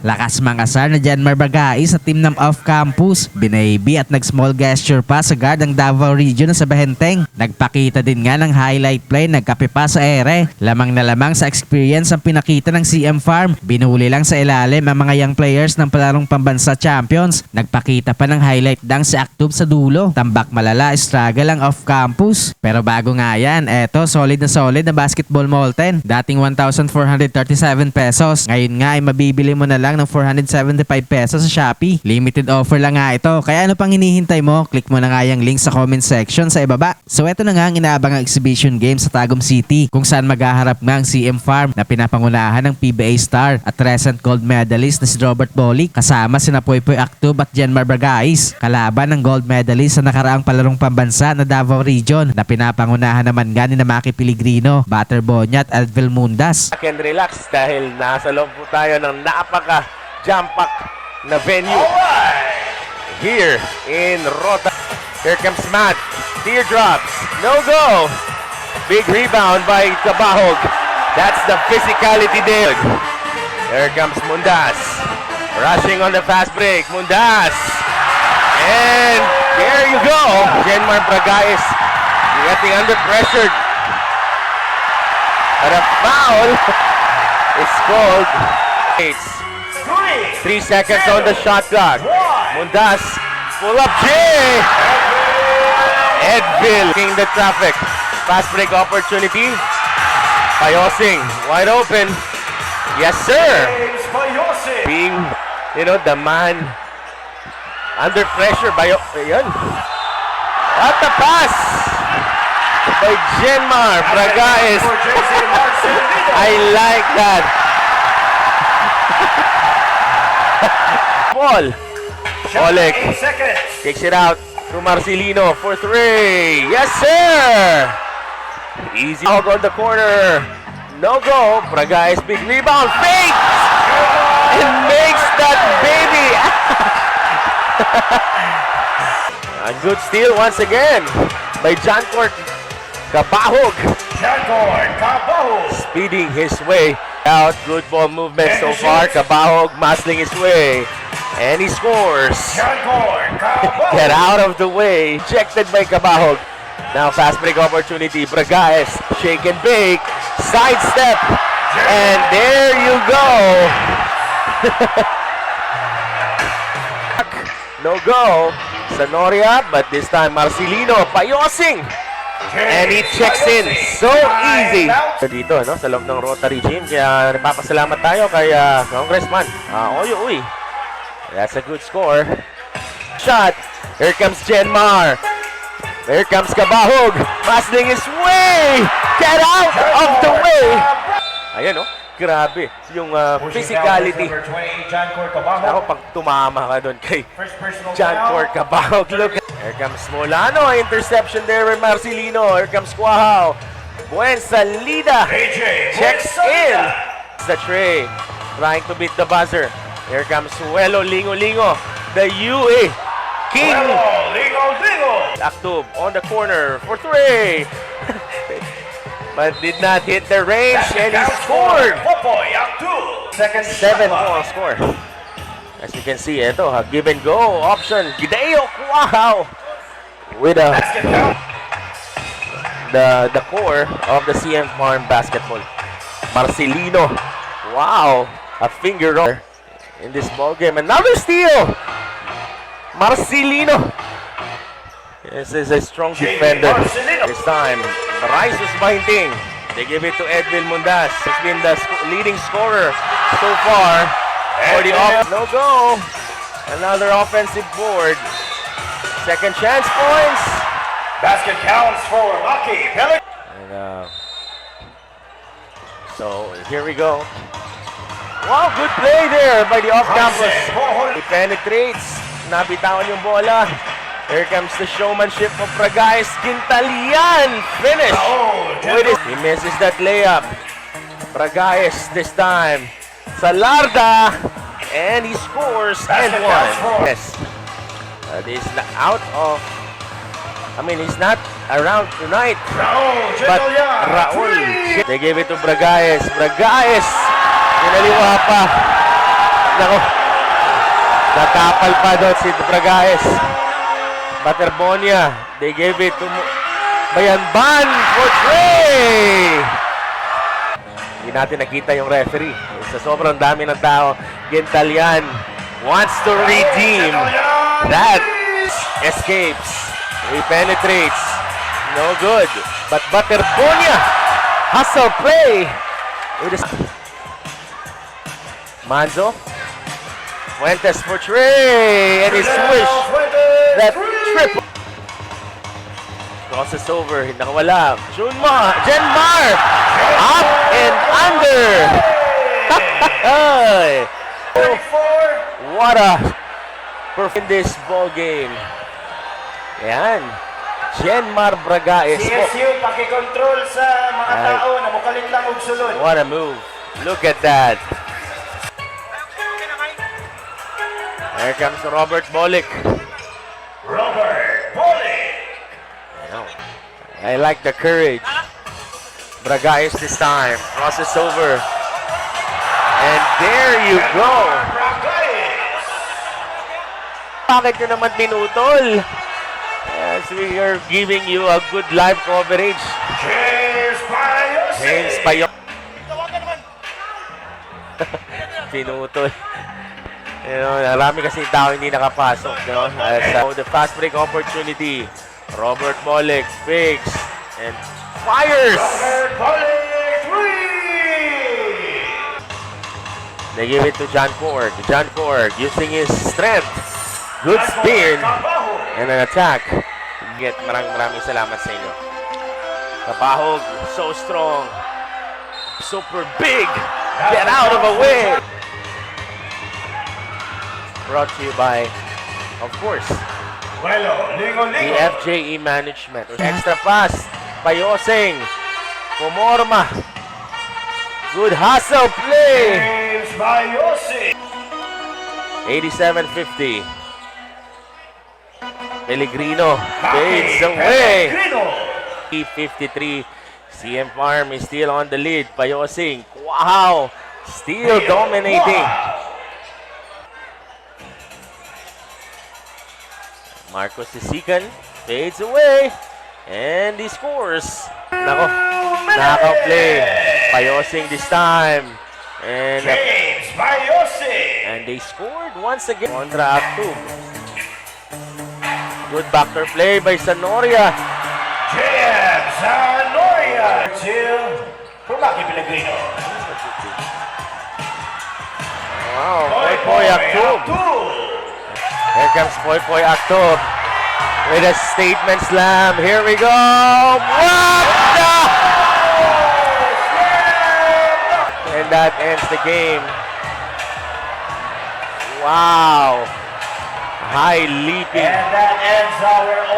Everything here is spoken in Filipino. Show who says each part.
Speaker 1: Lakas mangasar na Janmar Bagay sa team ng off-campus. Binaybi at nag-small gesture pa sa guard ng Davao Region sa Bahenteng. Nagpakita din nga ng highlight play, nagkape pa sa ere. Lamang na lamang sa experience ang pinakita ng CM Farm. Binuli lang sa ilalim ang mga young players ng palarong pambansa champions. Nagpakita pa ng highlight dang si Aktub sa dulo. Tambak malala, struggle ang off-campus. Pero bago nga yan, eto solid na basketball molten. Dating 1,437 pesos. Ngayon nga ay mabibili mo na lang ng 475 pesos sa Shopee. Limited offer lang nga ito. Kaya ano pang hinihintay mo? Click mo na nga yung link sa comment section sa ibaba. So eto na nga ang inaabang exhibition game sa Tagum City, kung saan maghaharap nga ang CM Farm na pinapangunahan ng PBA star at recent gold medalist na si Robert Bolick kasama sina Poypoy Aktub at Janmar Bagais. Kalaban ng gold medalist sa nakaraang palarong pambansa na Davao Region na pinapangunahan naman nga ni na Maki Piligrino, Butter Bonyat at Advil Mundas.
Speaker 2: Can relax dahil nasa loob po tayo ng napaka-jam-pack na venue here in Rota. Here comes Matt. Teardrops. No go. Big rebound by Cabahog. That's the physicality there. Here comes Mundas. Rushing on the fast break. Mundas. And there you go. Janmar Bagais getting under pressure. But a foul is called. 3 seconds on the shot clock. Mundas, pull up J. Edville king the traffic. Fast break opportunity. Payosing, wide open. Yes, sir. Being, the man under pressure. Ayan. What the pass by Janmar Bagais. I like that. Ball. Oleg kicks it out to Marcelino for 3. Yes, sir. Easy out on the corner. No go. Bagais big rebound. Fake. It makes that baby. A good steal once again by Jancourt Cabahog. Speeding his way out. Good ball movement so far. Cabahog muscling his way. And he scores. Get out of the way. Ejected by Cabahog. Now fast break opportunity. Bagais. Shake and bake. Sidestep. And there you go. No go. Sonoria. But this time Marcelino. Payosing. And he checks in. So easy. Dito, sa loob ng Rotary Gym. Kaya napapasalamat tayo kay Congressman Oyo Uy. That's a good score. Shot. Here comes Janmar. Here comes Cabahog. Muscling his way. Get out of the way. Ayan, grabe. Yung physicality. Ako, pag tumama ka doon kay Jancourt Cabahog. Look. Here comes Molano. Interception there with Marcelino. Here comes Quahao. Buen Salida. Checks in. The tray. Trying to beat the buzzer. Here comes Suelo Lingo-Lingo. The UA King. Aktub on the corner for 3. But did not hit the range and he scored. 7-4 score. As you can see, ito, a give and go option. Gideo Quahao with the core of the CM Farm basketball. Marcelino. Wow, a finger roll in this ball game. Another steal. Marcelino. This is a strong defender. This time, Raisus Bahinting. They give it to Edville Mundas. He's been the leading scorer so far. For the no go. Another offensive board. Second chance points.
Speaker 3: Basket counts for Maki Pelican.
Speaker 2: And, so here we go. Wow, good play there by the off-campus. He penetrates. Nabitawan yung bola. Here comes the showmanship of Bagais. Quintalian finish. He misses that layup. Bagais this time. Salarda. And he scores and one. Yes. He's out of... he's not around tonight. But Raul. They gave it to Bagais. Bagais. Pinaliwa pa Nako. Natapal pa doon si Bragaes. Baterbonia. They gave it to Bayanban for Trey. Hindi natin nakita yung referee. Sa sobrang dami ng tao, Gintalian wants to redeem. That escapes. He penetrates. No good. But Baterbonia hustle play. Manzo. Fuentes for Trey. And he swish. That triple. Crosses over. Nakawala. Jenmar. Up and under. What a in this ball game. Yan. Jenmar Bragaes po.
Speaker 3: CSU, pakikontrol sa mga tao na mukalit lang og sulod.
Speaker 2: What a move. Look at that. Here comes Robert Bolick.
Speaker 3: Robert Bolick.
Speaker 2: I like the courage. Bragaes this time. Crosses over. And there you go.
Speaker 3: Bragaes.
Speaker 2: Bakit nyo naman pinutol? As we are giving you a good live coverage.
Speaker 3: James Payos.
Speaker 2: James Payo. Pinutol. You know, marami kasi tao hindi nakapasok. No? So the fast break opportunity. Robert Bolick fakes and fires.
Speaker 3: Robert Bolick.
Speaker 2: They give it to John Korg. John Korg using his strength. Good spin and an attack. Maraming salamat sa inyo. Kapahog, so strong. Super big. Get out of the way. Brought to you by, of course, the FJE Management. Extra pass. Payosing. Pumorma. Good hustle play.
Speaker 3: James Payos.
Speaker 2: 87-50. Pellegrino fades away. 53. CM Farm is still on the lead. Payosing. Wow. Still dominating. Marcos Sisikan fades away. And he scores. Nako. Knockout play. Payosing this time. And
Speaker 3: James Payos.
Speaker 2: And they scored once again. Contra Actub. Good backdoor play by Sanoria.
Speaker 3: James Sanoria. Pumaki Pellegrino.
Speaker 2: Wow. Poy Actub. Here comes Poy Actub with a statement slam. Here we go. What the? And that ends the game. Wow. High leaping.
Speaker 3: And that ends our